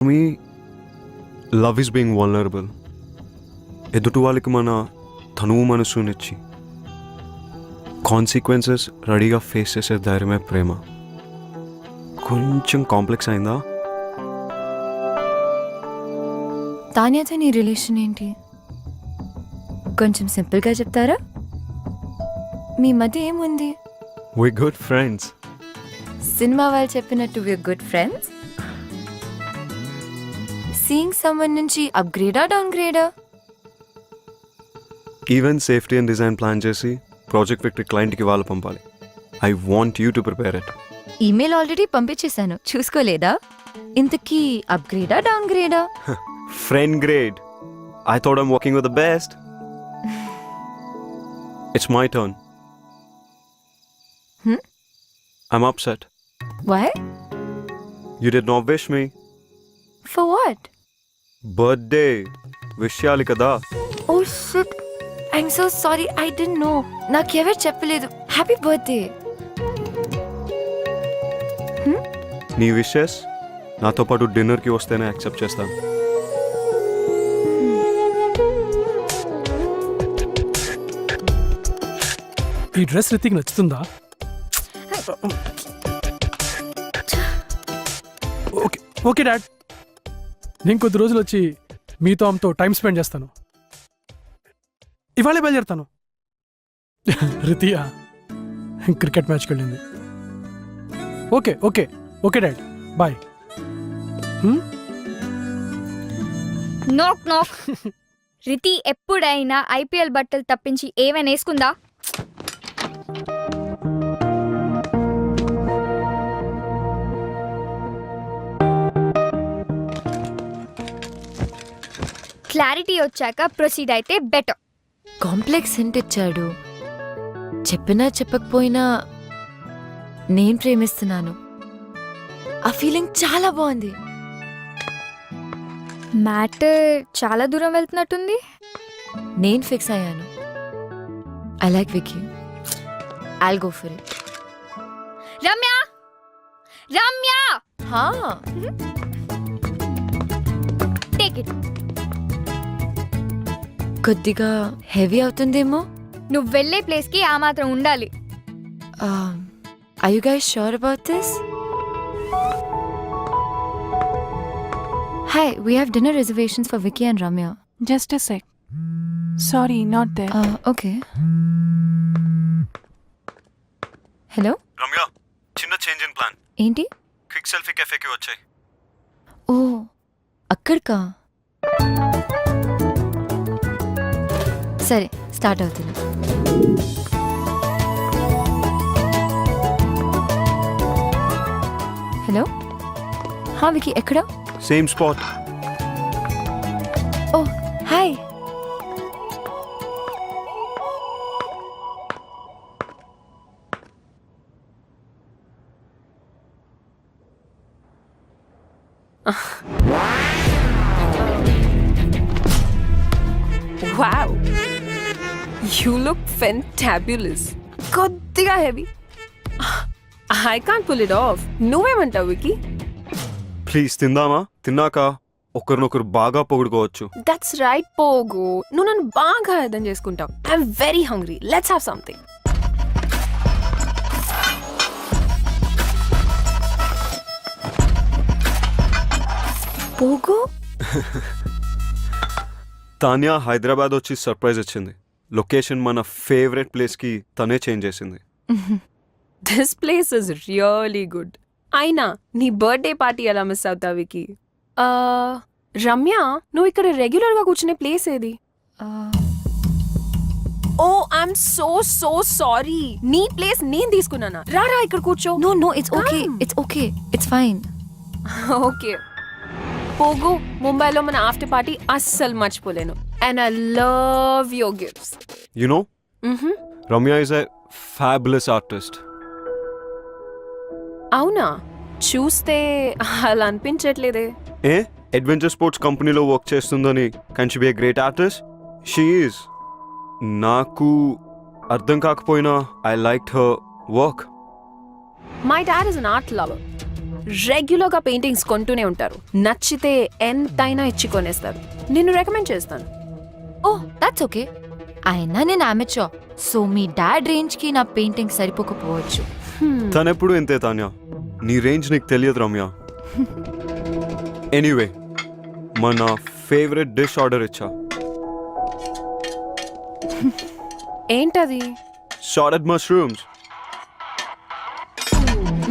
Me love is being vulnerable. ఎదుటి వాళ్ళకి మన తనువు మనసునిచ్చి కాన్సిక్వెన్సెస్ రెడీగా ఫేస్ చేసే ధైర్యమే ప్రేమ. కొంచెం కాంప్లెక్స్ అయిందా? తాన్యాతో నీ రిలేషన్ ఏంటి? కొంచెం సింపుల్గా చెప్తారా? మీ మధ్య ఏముంది? We good friends. సినిమా వాళ్ళు చెప్పినట్టు వీఆర్ గుడ్ ఫ్రెండ్స్. సీయింగ్ సమ్మన్ నుంచి అప్గ్రేడా డౌన్ గ్రేడా? Event safety and design plan చేసి ప్రాజెక్ట్ విక్టరీ క్లయింట్కి వాళ్ళు పంపాలి. I want you to prepare it. Email already పంపించేశాను, చూసుకోలేదా? ఇంతకీ అప్గ్రేడా డౌన్ గ్రేడా? Friend grade. I thought I'm working with the best. It's my turn. I'm upset. Why? You did not wish me. For what? Birthday. విషయాలు కదా. Oh shit. I'm so sorry. I didn't know. నాకెవరు చెప్పలేదు. Happy birthday. నీ wishes నాతో పాటు డిన్నర్కి వస్తేనే accept చేస్తాను. ఈ డ్రెస్ రితిక్ నచ్చుతుందా? ఓకే ఓకే డాడ్, నేను కొద్ది రోజులు వచ్చి మీతో ఆమెతో టైం స్పెండ్ చేస్తాను. ఇవాళే బయలుదేరుతాను. రితియా క్రికెట్ మ్యాచ్కి వెళ్ళింది. Okay okay okay dad, bye. Knock knock. Riti ఎప్పుడైనా ఐపీఎల్ బట్టలు తప్పించి ఏమైనా వేసుకుందా? క్లారిటీ వచ్చాక ప్రొసీడ్ అయితే బెటర్. కాంప్లెక్స్ హింట్ ఇచ్చాడు. చెప్పినా చెప్పకపోయినా నేను ప్రేమిస్తున్నాను. ఆ ఫీలింగ్ చాలా బాగుంది. మ్యాటర్ చాలా దూరం వెళ్తున్నట్టుంది. నేను ఫిక్స్ అయ్యాను. I like Vicky. I'll go for it. Ramya Ramya take it. కొద్దిగా హెవీ అవుతుందేమో. నువ్వు వెళ్ళే ప్లేస్కి ఆ మాత్రం ఉండాలి. Are you guys sure about this? Hi, we have dinner reservations for Vicky and Ramya. Just a sec. Sorry, not there. Okay. Hello? Ramya, చిన్న change in plan. ఏంటి? క్విక్ సెల్ఫీ కెఫేకి వచ్చాయి. ఓ అక్కడికా? సరే, స్టార్ట్ అవుతుంది. హలో, వికీ ఎక్కడ? Same spot. ఓ hi. Wow. You look fantabulous. కొద్దిగా heavy. I can't pull it off. నువ్వేమంటావు వికీ? ప్లీజ్ తిందామా? తిన్నాక ఒకరినొకరు బాగా పొగుడుకోవచ్చు. That's right, పోగు. నువ్వు నన్ను బాగా అర్థం చేసుకుంటావు. I'm very hungry. Let's have something. పోగు. తాన్యా హైదరాబాద్ వచ్చి సర్ప్రైజ్ ఇచ్చింది. లొకేషన్ మన ఫేవరెట్ ప్లేస్కి తనే చేంజ్ చేసింది. This place is really good. అయినా నీ బర్త్డే పార్టీ ఎలా మిస్ అవుతావు వికీ? రమ్య, నువ్వు ఇక్కడ రెగ్యులర్ గా కూర్చునే ప్లేస్ ఏది? ఓ ఐఎమ్ సో సారీ. నీ ప్లేస్ నేను తీసుకున్నానా? రారా ఇక్కడ కూర్చో. No, it's okay. It's okay. It's fine. Okay Pogu, ముంబైలో మన ఆఫ్టర్ పార్టీ అస్సలు మర్చిపోలేను. And I love your gifts. You know, Ramya is a fabulous artist. అవునా? చూస్తే అలా అనిపించట్లేదే. ఏ అడ్వెంచర్ స్పోర్ట్స్ కంపెనీలో వర్క్ చేస్తుందని can she be a great artist? She is. నాకు అర్థం కాకపోయినా I like her work. My dad is an art lover. Regular గా పెయింటింగ్స్ కొంటూనే ఉంటారు. నచ్చితే ఎంతైనా ఇచ్చి కొనేస్తారు. నిన్ను రికమెండ్ చేస్తాను. Oh that's okay. అయినా నేను అమెచో, సో మీ డాడ్ రేంజ్ కి నా పెయింటింగ్ సరిపోకపోవచ్చు. తనెప్పుడు ఇంతే తాన్యా, నీ రేంజ్ నీకు తెలియదు రమ్య. ఎనీవే, మన ఫేవరెట్ డిష్ ఆర్డర్ ఇచ్చా. ఏంటది? Sauteed mushrooms.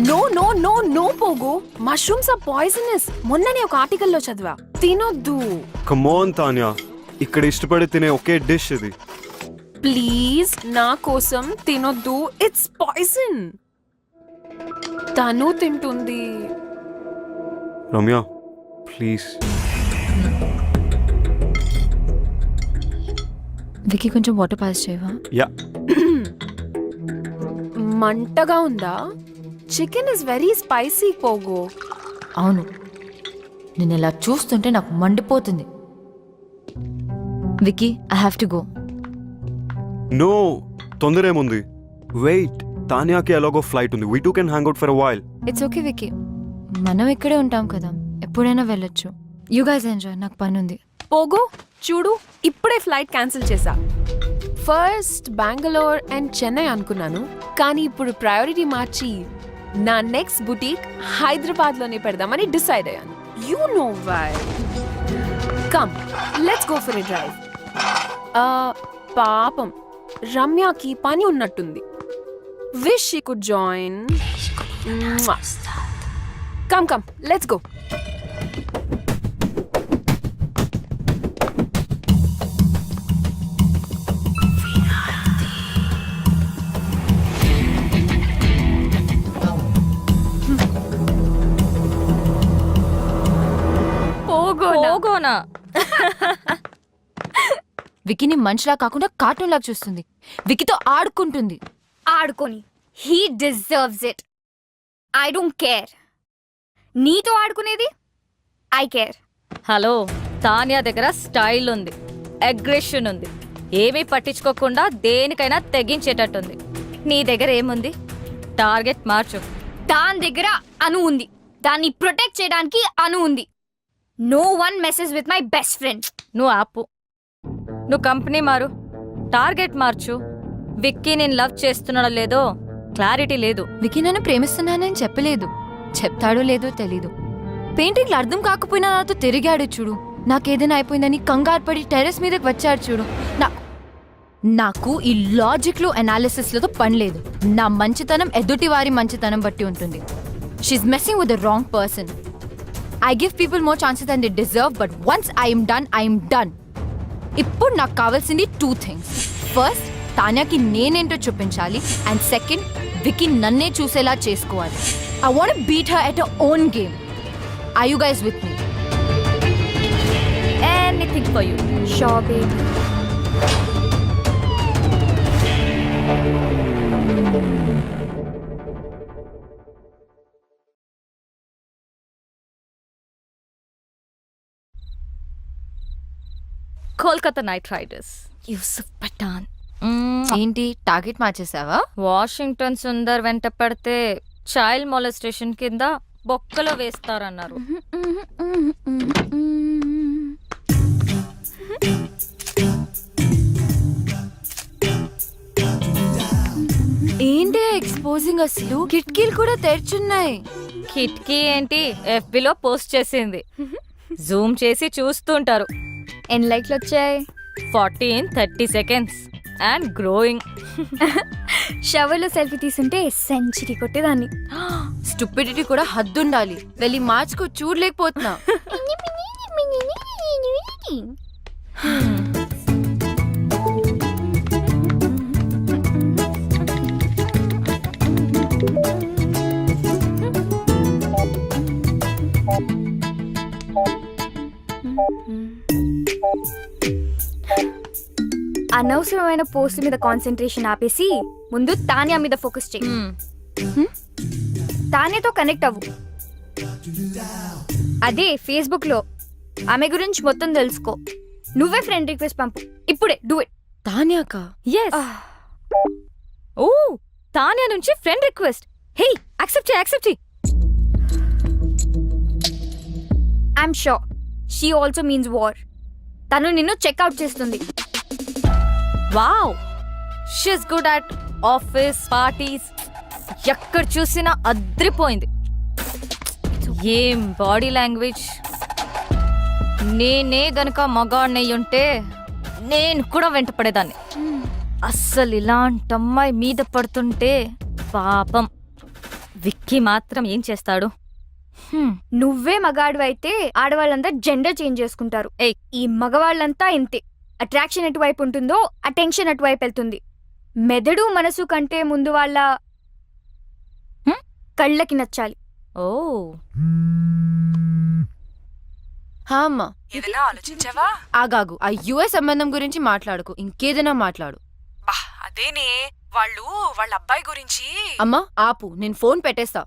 No no no no Pogu, mushrooms are poisonous. మొన్ననే ఒక ఆర్టికల్లో చదివా. తినొద్దు. కమోన్ తాన్యా, ఇక్కడ ఇష్టపడి తినే ఒకే డిష్ ఇది. ప్లీజ్ నా కోసం తినొద్దు. It's poison. తను తింటుంది. రమ్య ప్లీజ్. వికీ కొంచెం వాటర్ పాస్ చేయవా? యా. మంటగా ఉందా? చికెన్ ఇస్ వెరీ స్పైసీ పోగు. అవును, నేను ఇలా చూస్తుంటే నాకు మండిపోతుంది. Vicky, I have to go. No, తొందర ఏముంది? వెయిట్, తాన్యాకి ఎలాగో ఫ్లైట్ ఉంది. We two can hang out for a while. It's okay Vicky, మనం ఇక్కడే ఉంటాం కదా, ఎప్పుడైనా వెళ్ళొచ్చు. యూ గైస్ ఎంజాయ్, నాకు పని ఉంది. పోగు చూడు, ఇప్పుడే ఫ్లైట్ క్యాన్సిల్ చేశా. ఫస్ట్ బెంగళూర్ అండ్ చెన్నై అనుకున్నాను, కానీ ఇప్పుడు ప్రయారిటీ మార్చి నా నెక్స్ట్ బుటీక్ హైదరాబాద్ లోనే పెడదామని డిసైడ్ అయ్యాను. You know why. Come let's go for a drive. పాపం రమ్యకి పని ఉన్నట్టుంది. Wish she could join. Come come let's go. పోగోనా? వికీని మనిషిలా కాకుండా కార్టూన్ లాగా చూస్తుంది. వికీతో ఆడుకుంటుంది. ఆడుకొని he deserves it. I don't care. నీతో ఆడుకునేది ఐ కేర్. హలో, తాన్యా దగ్గర స్టైల్ ఉంది, అగ్రెషన్ ఉంది, ఏమీ పట్టించుకోకుండా దేనికైనా తెగించేటట్టుంది. నీ దగ్గర ఏముంది? టార్గెట్ మార్చు. దాని దగ్గర అను ఉంది, దాన్ని ప్రొటెక్ట్ చేయడానికి అను ఉంది. No one messes with my best friend. నువ్వు ఆపు. నువ్వు కంపెనీ మారు, టార్గెట్ మార్చు. విక్కీ నేను లవ్ చేస్తున్నాడో లేదో క్లారిటీ లేదు. వికీ నన్ను ప్రేమిస్తున్నానని చెప్పలేదు, చెప్తాడో లేదో తెలీదు. పెయింటింగ్లు అర్థం కాకపోయినా నాతో తిరిగాడు చూడు. నాకేదైనా అయిపోయిందని కంగారు పడి టెర్రస్ మీదకి వచ్చాడు చూడు. నాకు ఈ లాజిక్లు అనాలిసిస్లతో పని లేదు. నా మంచితనం ఎదుటి వారి మంచితనం బట్టి ఉంటుంది. She's messing with the wrong person. I give people more chances than they deserve, but once I am done. ఇప్పుడు నాకు కావాల్సింది 2 things. ఫస్ట్, తాన్యాకి నేనేంటో చూపించాలి, అండ్ సెకండ్, వికీ నన్నే చూసేలా చేసుకోవాలి. I want to beat her at her own game. Are you guys with me? Anything for you. Sure, baby. Kolkata knight riders, Yusuf Pathan. ఏంటి target మార్చేసావా? Washington Sundar వెంట పడితే చైల్డ్ మొలెస్టేషన్ కింద బొక్కలో వేస్తారన్నారు. ఏంటి ఎక్స్పోజింగ్? అసలు కిటికీలు కూడా తెరిచున్నాయి. కిట్కీ ఏంటి, FBలో పోస్ట్ చేసింది. జూమ్ చేసి చూస్తుంటారు. ఎన్ని లైక్లు వచ్చాయి? 40 in 30 seconds అండ్ గ్రోయింగ్. షవర్లో సెల్ఫీ తీసుంటే సెంచరీ కొట్టేదాన్ని. స్టూపిడిటీ కూడా హద్దుండాలి. వెళ్ళి మార్చుకో, చూడలేకపోతున్నా. అనవసరమైన పోస్ట్ మీద కాన్సన్ట్రేషన్ ఆపేసి ముందు తాన్యా మీద ఫోకస్ చేయి. తాన్యాతో కనెక్ట్ అవ్వు. అదే ఫేస్బుక్ లో ఆమె గురించి మొత్తం తెలుసుకో. నువ్వే ఫ్రెండ్ రిక్వెస్ట్ పంపు ఇప్పుడే. Do it. తాన్యాకా? yes. ఓ, తాన్యా నుంచి ఫ్రెండ్ రిక్వెస్ట్. హే, యాక్సెప్ట్ చేయి. I'm sure she also means war. తను నిన్ను చెక్అవుట్ చేస్తుంది. Wow, she's good at office parties. ఎక్కడ చూసినా అద్రిపోయింది. ఏం బాడీ లాంగ్వేజ్. నేనే గనక మగాడినయ్యి ఉంటే నేను కూడా వెంట పడేదాన్ని. అస్సలు ఇలాంటి అమ్మాయి మీద పడుతుంటే పాపం. విక్కీ మాత్రం ఏం చేస్తాడు? నువ్వే మగాడు అయితే ఆడవాళ్ళంతా జెండర్ చేంజ్ చేసుకుంటారు. ఏయ్, ఈ మగవాళ్ళంతా ఇంతే. అట్రాక్షన్ ఎటువైపు ఉంటుందో అటెన్షన్ అటువైపు వెళ్తుంది. మెదడు మనసు కంటే ముందు వాళ్ళ కళ్ళకి నచ్చాలి. ఓ, హా అమ్మా, ఏదైనా ఆలోచించావా? ఆగాగు. ఆ యుఎస్ సంబంధం గురించి మాట్లాడుకు, ఇంకేదైనా మాట్లాడు. బా అదేనే, వాళ్ళు వాళ్ళ అబ్బాయి గురించి. అమ్మా ఆపు, నేను ఫోన్ పెట్టేస్తా.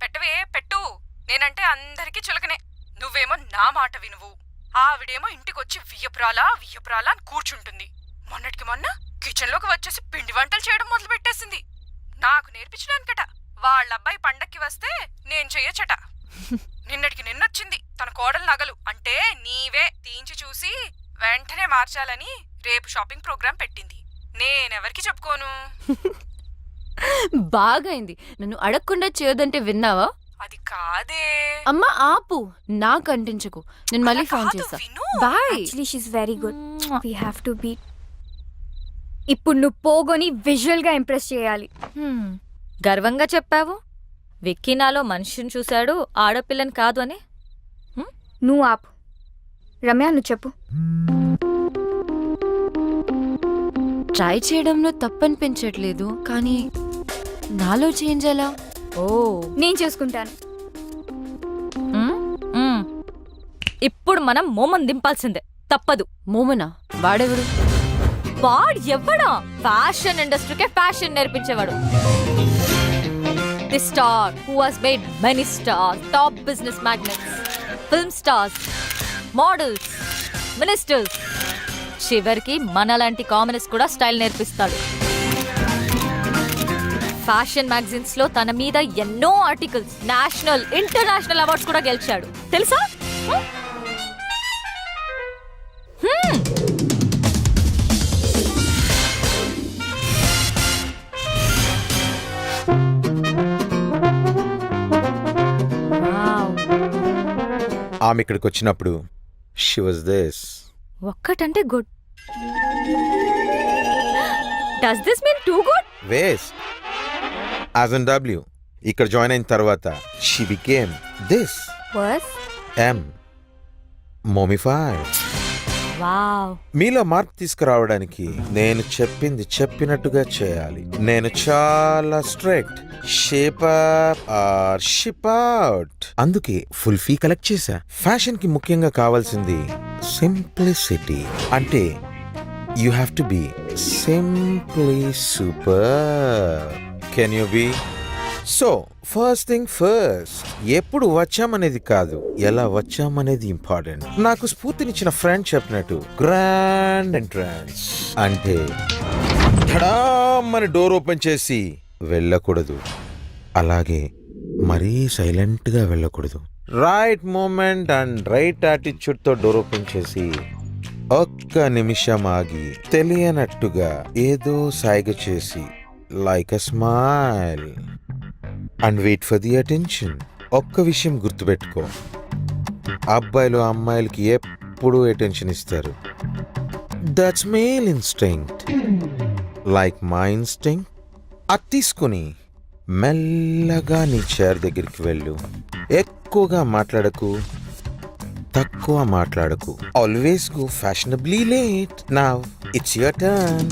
పెట్టవే పెట్టు. నేనంటే అందరికీ చులకనే. నువ్వేమో నా మాట వినువు. ఆవిడేమో ఇంటికొచ్చి వియ్యపురాలా వియ్యపురాలా అని కూర్చుంటుంది. మొన్నటికి మొన్న కిచెన్లోకి వచ్చేసి పిండి వంటలు చేయడం మొదలు పెట్టేసింది. నాకు నేర్పించడానికట. వాళ్ళ అబ్బాయి పండక్కి వస్తే నేను చెయ్యొచ్చట. నిన్నటికి నిన్నొచ్చింది తన కోడలు నగలు అంటే నీవే తీయించి చూసి వెంటనే మార్చాలని రేపు షాపింగ్ ప్రోగ్రాం పెట్టింది. నేనెవరికి చెప్పుకోను. బాగైంది, నన్ను అడగకుండా చేయొద్దంటే విన్నావా? అది కాదే. అమ్మా ఆపు, నాకు అంటించకు. నేను మళ్ళీ అలా ఫోన్ కాదు, చేస్తా. విను. Bye. Actually she's very good. We have to be. ఇప్పుడు నువ్వు పోగొని విజువల్ గా ఇంప్రెస్ చేయాలి. గర్వంగా చెప్పావు. విక్కీ నాలో మనిషిని చూశాడు, ఆడపిల్లని కాదు అని. నువ్వు ఆపు. రమ్య నువ్వు చెప్పు. ట్రై చేయడంలో తప్పనిపించట్లేదు, కానీ నాలో చేంజ్ ఎలా? ఓ, నేను చేసుకుంటాను. ఇప్పుడు మనం మోమన్ దింపాల్సిందే, తప్పదు. మోమనా? వాడెవడు? వాడు ఎవ్వడా? ఫ్యాషన్ ఇండస్ట్రీకే ఫ్యాషన్ నేర్పించేవాడు. The star who has made many stars, top business magnates, film stars, models, ministers, చివరికి మనలాంటి కామనర్స్ కూడా స్టైల్ నేర్పిస్తాడు. ఫ్యాషన్ మ్యాగజైన్స్ లో తన మీద ఎన్నో ఆర్టికల్స్, నేషనల్ ఇంటర్నేషనల్ అవార్డ్స్ కూడా గెలిచాడు, తెలుసా? ఆమె ఇక్కడికి వచ్చినప్పుడు షీ వాజ్ దిస్. ఒక్కటంటే good. Does this mean too good? Waste. As N W ఇక్కడ జాయిన్ అయిన తర్వాత she became this. Worse M momified. Wow. మీలో మార్పు తీసుకురావడానికి నేను చెప్పింది చెప్పినట్టుగా చేయాలి. నేను చాలా strict. Shape up or ship out. అందుకే ఫుల్ ఫీ కలెక్ట్ చేశా. ఫ్యాషన్ కి ముఖ్యంగా కావాల్సింది సింప్లిసిటీ. అంటే you have to be simply super. Can you be? So first thing first, ఎప్పుడు వచ్చామనేది కాదు, ఎలా వచ్చామనేది ఇంపార్టెంట్. నాకు స్ఫూర్తినిచ్చిన ఫ్రెండ్ చెప్పినట్టు గ్రాండ్ ఎంట్రన్స్ అంటే ధడామని డోర్ ఓపెన్ చేసి వెళ్ళకూడదు, అలాగే మరీ సైలెంట్ గా వెళ్ళకూడదు. Right moment and right attitude తో డోర్ ఓపెన్ చేసి ఒక్క నిమిషం ఆగి తెలియనట్టుగా ఏదో సైగ చేసి like a smile and wait for the attention. ఒక్క విషయం గుర్తుపెట్టుకో, అబ్బాయిలు అమ్మాయిలకి ఎప్పుడూ అటెన్షన్ ఇస్తారు. That's male instinct, like my instinct. అది తీసుకుని మెల్లగా నీ చైర్ దగ్గరికి వెళ్ళు. ఎక్కువగా మాట్లాడకు, తక్కువ మాట్లాడకు. Always go fashionably late. Now it's your turn.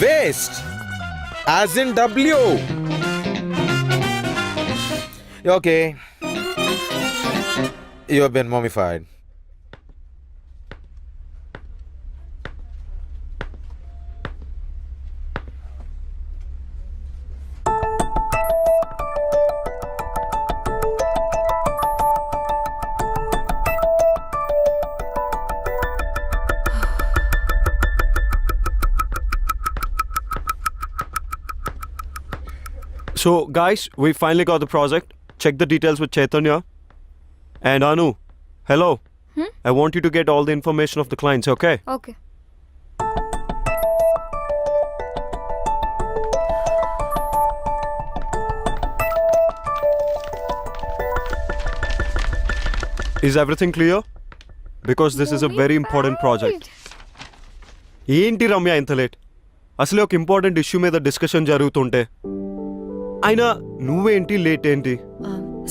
Waste, as in W. Okay. You have been mummified. So, guys, we finally got the project. Check the details with Chaitanya. And Anu, hello. I want you to get all the information of the clients, okay? Okay Is everything clear? Because this is a very important project. ఏంటి రమ్య ఇంత late? అసలే ఒక important issue మీద discussion జరుగుతుంటే అయినా నువ్వేంటి late ఏంటి?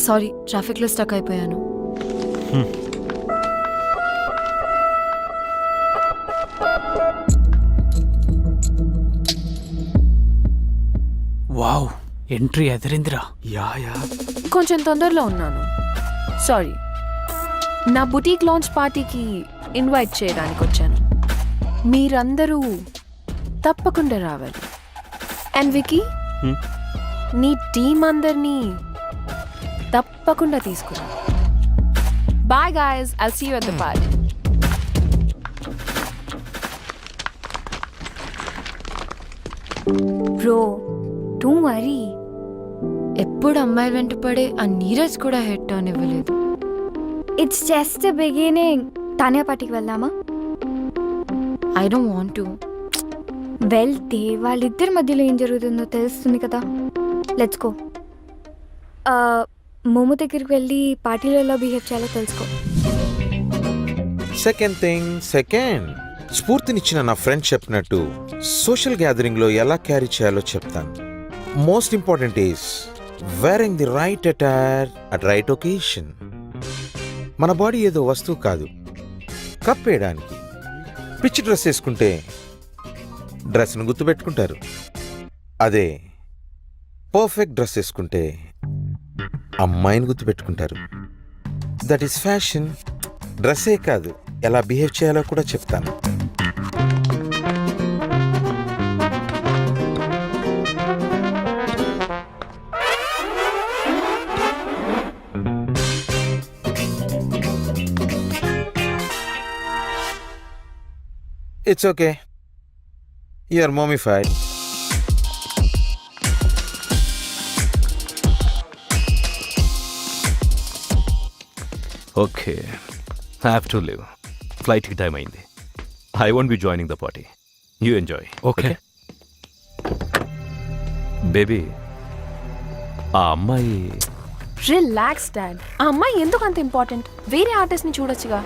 Sorry ట్రాఫిక్లో స్టక్ అయిపోయాను. Wow, entry ఎదిరిందిరా. యా కొంచెం తొందరలో ఉన్నాను, సారీ. నా బుటీక్ లాంచ్ పార్టీకి ఇన్వైట్ చేయడానికి వచ్చాను. మీరందరూ తప్పకుండా రావాలి. అండ్ వికీ, నీ టీం అందరినీ తప్పకుండా తీసుకురా. Bye guys, I'll see you at the party. Bro don't worry. ఎప్పుడు అమ్మాయి వెంట పడే ఆ నీరజ్ కూడా హెడ్ టర్న్ ఇవ్వలేదు. It's just beginning. తానే పార్టీకి వెళ్దామా? I don't want to. వెళ్తే వాళ్ళిద్దరి మధ్యలో ఏం జరుగుతుందో తెలుస్తుంది కదా. Let's go. మోమో దగ్గరికి వెళ్ళి పార్టీలో ఎలా బిహేవ్ చేయాలో తెలుసుకో. సెకండ్ స్ఫూర్తినిచ్చిన నా ఫ్రెండ్ చెప్పినట్టు సోషల్ గ్యాదరింగ్ లో ఎలా క్యారీ చేయాలో చెప్తాను. Most important is wearing the right attire at right occasion. మన బాడీ ఏదో వస్తువు కాదు, కప్పేయడానికి. పిచ్చి డ్రెస్ వేసుకుంటే డ్రెస్ను గుర్తుపెట్టుకుంటారు. అదే పర్ఫెక్ట్ డ్రెస్ వేసుకుంటే అమ్మాయిని గుర్తుపెట్టుకుంటారు. That is fashion. డ్రెస్సే కాదు, ఎలా బిహేవ్ చేయాలో కూడా చెప్తాను. It's okay. You're mummified. Okay, have to leave. ఫ్లైట్కి టైం అయింది. I won't be joining the party. You enjoy. Okay. Baby, ఆ అమ్మాయి రిలాక్స్ డాడ్. ఆ అమ్మాయి ఎందుకు అంత ఇంపార్టెంట్? వేరే ఆర్టిస్ట్ ని చూడొచ్చుగా.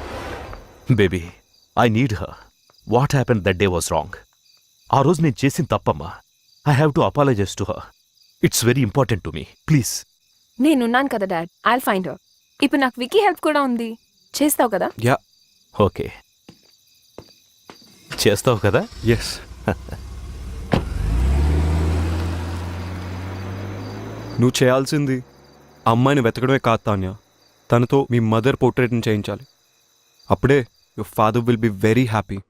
Baby, I need her. What happen that day was wrong. ఆ రోజు నేను చేసిన తప్పమ్మా. I have to apologise to her. It's very important to me. Please. నేనున్నాను కదా డాడ్, ఐల్ ఫైండ్ హర్. ఇప్పుడు నాకు వికీ హెల్ప్ కూడా ఉంది. చేస్తావు కదా? యా. ఓకే, చేస్తావు కదా? ఎస్. నువ్వు చేయాల్సింది ఆ అమ్మాయిని వెతకడమే కాదు తాన్య, తనతో మీ మదర్ పోర్ట్రేట్ని చేయించాలి. అప్పుడే your father will be very happy.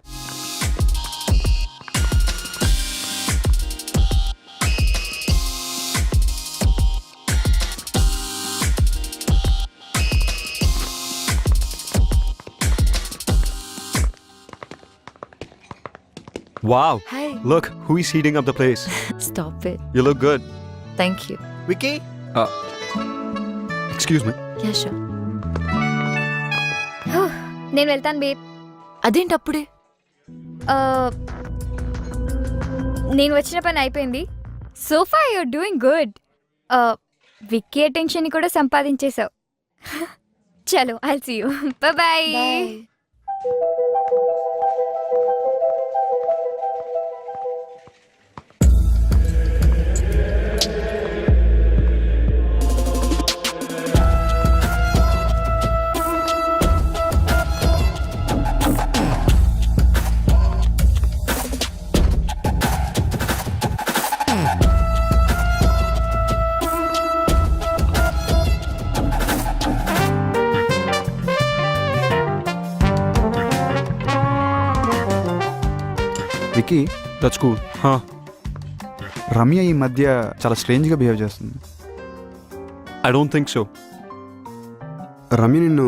Wow. Hi. Look, who is heating up the place? Stop it. You look good. Thank you. Vicky? Excuse me. Yeah, sure. నేను వెళ్తాను బేబ్. అదేంటి అప్పుడే? నేను వచ్చిన పని అయిపోయింది. So far you're doing good. Vicky attention కూడా సంపాదించేశావు. చలో, I'll see you. Bye. Vicky, That's cool. Huh? Ramya ఈ మధ్య చాలా స్ట్రేంజ్గా బిహేవ్ చేస్తుంది. I don't think so. Ramya నిన్ను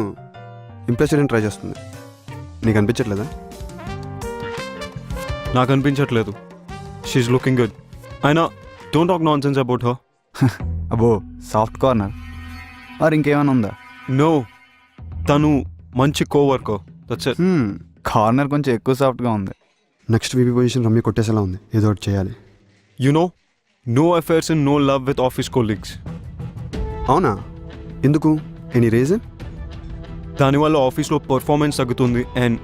ఇంప్రెస్ చేయడానికి ట్రై చేస్తుంది. నీకు అనిపించట్లేదా? నాకు అనిపించట్లేదు. She's looking good. అయినా don't talk nonsense about her. అబ్బో సాఫ్ట్ కార్నర్. మరి ఇంకేమైనా ఉందా? నో, తను మంచి కోవర్కో. That's it. కార్నర్ కొంచెం ఎక్కువ సాఫ్ట్గా ఉంది. నెక్స్ట్ వీపీ పొజిషన్ రమ్య కొట్టేసేలా ఉంది. ఏదో ఒకటి చేయాలి. You know, no affairs and no love with office colleagues. అవునా? ఎందుకు? Any reason? దానివల్ల ఆఫీస్లో పర్ఫార్మెన్స్ తగ్గుతుంది అండ్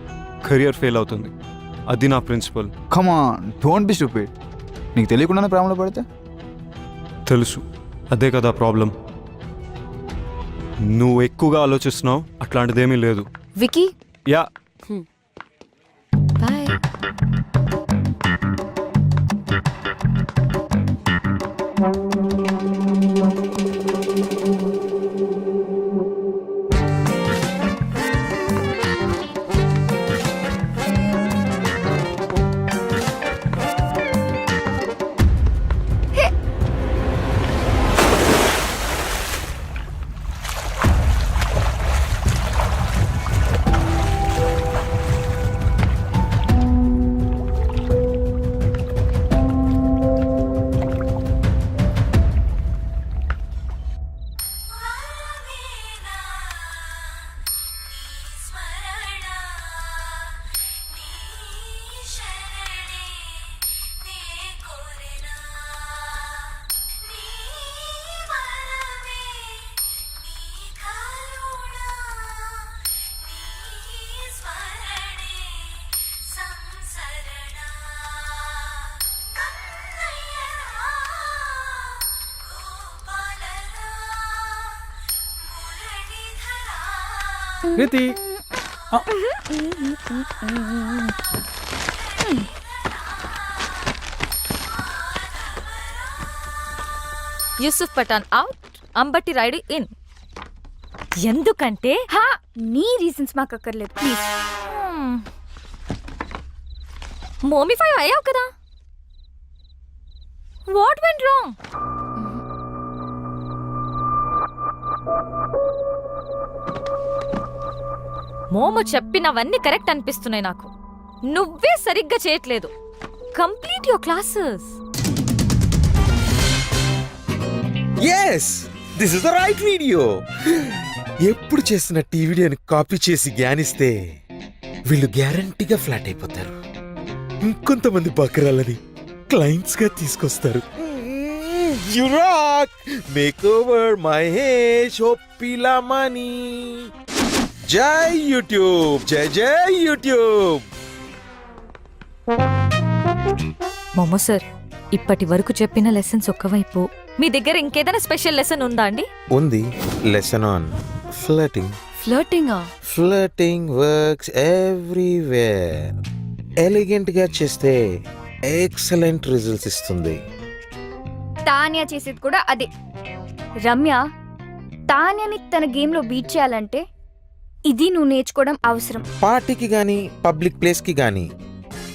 కెరియర్ ఫెయిల్ అవుతుంది. అది నా principle. Come on, don't be stupid. నీకు తెలియకుండానే ప్రేమలో పడితే? తెలుసు, అదే కదా ప్రాబ్లం. నువ్వు ఎక్కువగా ఆలోచిస్తున్నావు, అట్లాంటిదేమీ లేదు. Vicky yeah, bye. Preeti, Yusuf Pathan out, Ambati Rayudu in. ఎందుకంటే హా, నీ రీజన్స్ మాకు అక్కర్లేదు ప్లీజ్. మోమిఫై అయ్యావు కదా. What went wrong? మోము చెప్పినవన్నీ కరెక్ట్ అనిపిస్తున్నాయి నాకు. నువ్వే సరిగ్గా చేయట్లేదు. Complete your classes. Yes, this is the right video. ఎప్పుడు చేసిన టీ వీడియోని కాపీ చేసి జ్ఞానిస్తే వీళ్ళు గ్యారంటీగా ఫ్లాట్ అయిపోతారు. ఇంకొంతమంది బకరాలని క్లయింట్స్ గా తీసుకొస్తారు. You rock! Makeover Mahesh Oppilamani. జై యూట్యూబ్, జై జై యూట్యూబ్. మోమో సార్, ఇప్పటి వరకు చెప్పిన లెసన్స్ ఒక్కవైపు, మీ దగ్గర ఇంకేదైనా స్పెషల్ లెసన్ ఉందా అండి? ఉంది, లెసన్ ఆన్ ఫ్లర్టింగ్. ఫ్లర్టింగా? Flirting works everywhere. ఎలిగెంట్ గా చేస్తే ఎక్సలెంట్ రిజల్ట్స్ ఇస్తుంది. తాన్యా చేసేది కూడా అదే. రమ్య తాన్యాని తన గేమ్ లో బీట్ చేయాలంటే ఇది నువ్వు నేర్చుకోవడం అవసరం. పార్టీకి గాని పబ్లిక్ ప్లేస్ కి గాని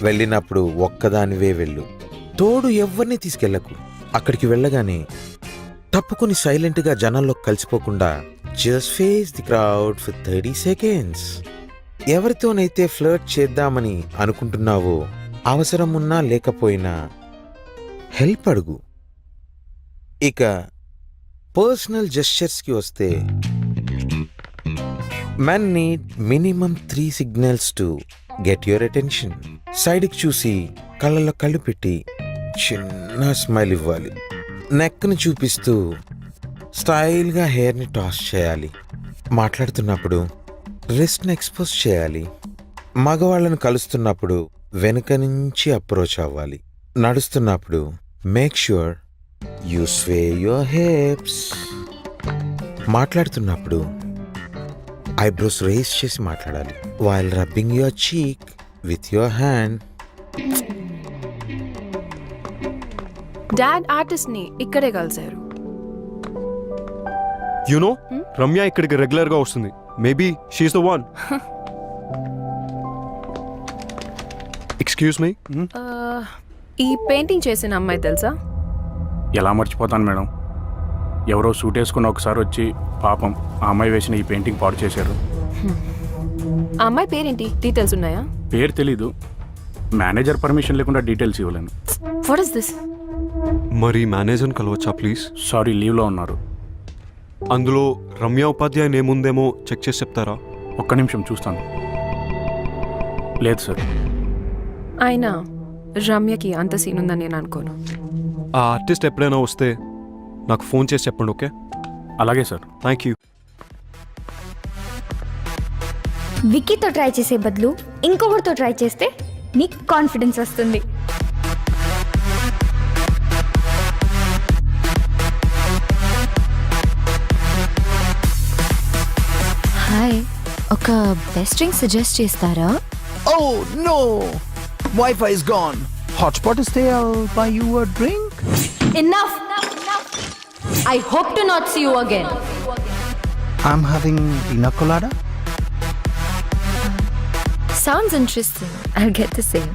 వెళ్ళినప్పుడు ఒక్కదానివే వెళ్ళు. తోడు ఎవరిని తీసుకెళ్లకు. అక్కడికి వెళ్ళగానే తప్పుకొని సైలెంట్ గా జనాల్లో కలిసిపోకుండా just face the crowd for 30 seconds. ఎవరితోనైతే ఫ్లర్ట్ చేద్దామని అనుకుంటున్నావో అవసరం ఉన్నా లేకపోయినా హెల్ప్ అడుగు. ఇక పర్సనల్ జెస్చర్స్ కి వస్తే, men need minimum 3 signals to get your attention. సైడ్కి చూసి కళ్ళలో కళ్ళు పెట్టి చిన్న స్మైల్ ఇవ్వాలి. నెక్ని చూపిస్తూ స్టైల్గా హెయిర్ని టాస్ చేయాలి. మాట్లాడుతున్నప్పుడు రిస్ట్ని ఎక్స్పోజ్ చేయాలి. మగవాళ్ళను కలుస్తున్నప్పుడు వెనుక నుంచి అప్రోచ్ అవ్వాలి. నడుస్తున్నప్పుడు make sure you sway your hips. మాట్లాడుతున్నప్పుడు ఐబ్రోస్ రేస్ చేసి మాట్లాడాలి. While rubbing your cheek with your hand. Dad artist ని ఇక్కడే కలిశారు. యు నో, రమ్య ఇక్కడికి రెగ్యులర్ గా వస్తుంది. Maybe she's the one. Excuse me, ఈ పెయింటింగ్ చేసిన అమ్మాయి తెలుసా? ఎలా మర్చిపోతాను మేడం. ఎవరో సూట్ వేసుకుని ఒకసారి వచ్చి పాపం ఆ అమ్మాయి వేసిన ఈ పెయింటింగ్ పాడు చేశారు. ఆ అమ్మాయి పేరేంటి? డీటెయిల్స్ ఉన్నాయా? పేరు తెలీదు. మేనేజర్ పర్మిషన్ లేకుండా డీటెయిల్స్ ఇవ్వలేను. What is this? మరి మేనేజర్ని కలవచ్చా ప్లీజ్? సారీ, లీవ్లో ఉన్నారు. అందులో రమ్య ఉపాధ్యాయ నేముందేమో చెక్ చేసి చెప్తారా? ఒక్క నిమిషం చూస్తాను. లేదు సార్. అయినా రమ్యకి అంత సీన్ ఉందని నేను అనుకోను. ఆ ఆర్టిస్ట్ ఎప్పుడైనా వస్తే నాకు ఫోన్ చేసి చెప్పండి, ఓకే? అలాగే సార్. Thank you. విక్కీతో ట్రై చేసే బదులు ఇంకొకరితో ట్రై చేస్తే నీకు కాన్ఫిడెన్స్ వస్తుంది. హాయ్, ఒక బెస్ట్ డ్రింక్ సజెస్ట్ చేస్తారా? Oh no! Wi-Fi is gone. Hotspot is there. I'll buy you a drink. Enough! I hope to not see you again. I'm having pina colada. Sounds interesting. I'll get the same.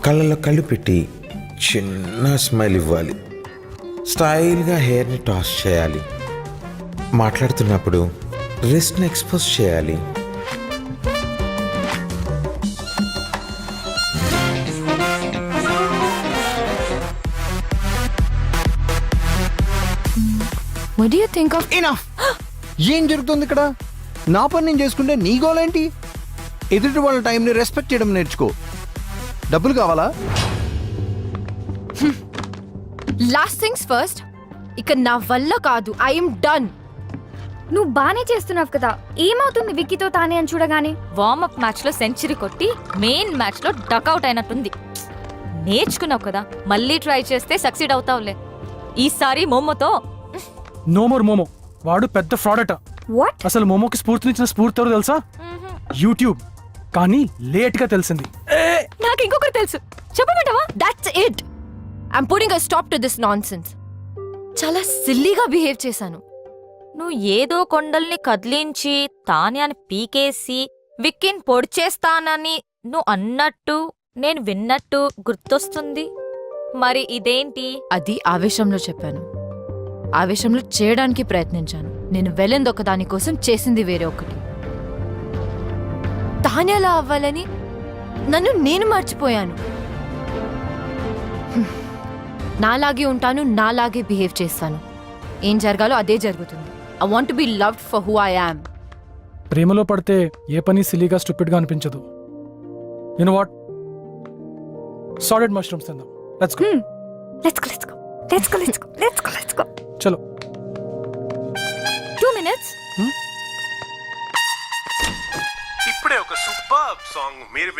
కళ్ళలో కళ్ళు పెట్టి చిన్న smile ఇవ్వాలి. స్టైల్గా హెయిర్ని toss చేయాలి. మాట్లాడుతున్నప్పుడు రిస్ట్ని expose చేయాలి. What do you think of... Enough! ఏం జరుగుతుంది ఇక్కడ? నా పని నేను చేసుకుంటే నీ గోలేంటి? ఎదుటి వాళ్ళ టైంని రెస్పెక్ట్ చేయడం నేర్చుకో. డబ్బులు కావాలా? Last things first. ఇక నా వల్ల కాదు. I'm done. నువ్వు బానే చేస్తున్నావు కదా, ఏమవుతుంది విక్కీతో తానే అని చూడగానే? వార్మప్ మ్యాచ్ లో సెంచరీ కొట్టి మెయిన్ మ్యాచ్ లో డకౌట్ అయినట్టుంది. నేర్చుకున్నావు కదా, మళ్ళీ ట్రై చేస్తే సక్సీడ్ అవుతావులే. ఈసారి మోమోతో నో మోర్ మోమో. వాడు పెద్ద ఫ్రాడ్ అట. వాట్? అసలు మోమోకి స్ఫూర్తినిచ్చిన స్ఫూర్తి ఎవరో తెలుసా? యూట్యూబ్. కానీ లేట్ గా తెలిసింది. నాకు ఇంకొకరు తెలుసు, చెప్పమంటావా? That's it. I'm putting a stop to this nonsense. చాలా సిల్లీగా బిహేవ్ చేశాను. నువ్వు ఏదో కొండల్ని కదిలించి తాన్యాన్ని పీకేసి విక్కిన్ పొడిచేస్తానని నువ్వు అన్నట్టు నేను విన్నట్టు గుర్తొస్తుంది. మరి ఇదేంటి? అది ఆవేశంలో చెప్పాను. ఆవేశంలో చేయడానికి ప్రయత్నించాను. నేను వెళ్ళింది ఒక దానికోసం, చేసింది వేరే ఒకటి. తానేలా అవ్వాలని నన్ను నేను మర్చిపోయాను. నాలాగే ఉంటాను, నాలాగే బిహేవ్ చేస్తాను. ఏం జరగాలో అదే జరుగుతుంది. I want to be loved for who I am. ప్రేమలో పడితే ఏ పని సిలీగా స్టూపిడ్గా అనిపించదు. You know what? Solid mushrooms తిందాం. Let's go. Let's go. చలో. 2 minutes. ఇప్పుడే ఒక సూపర్ సాంగ్ మీరు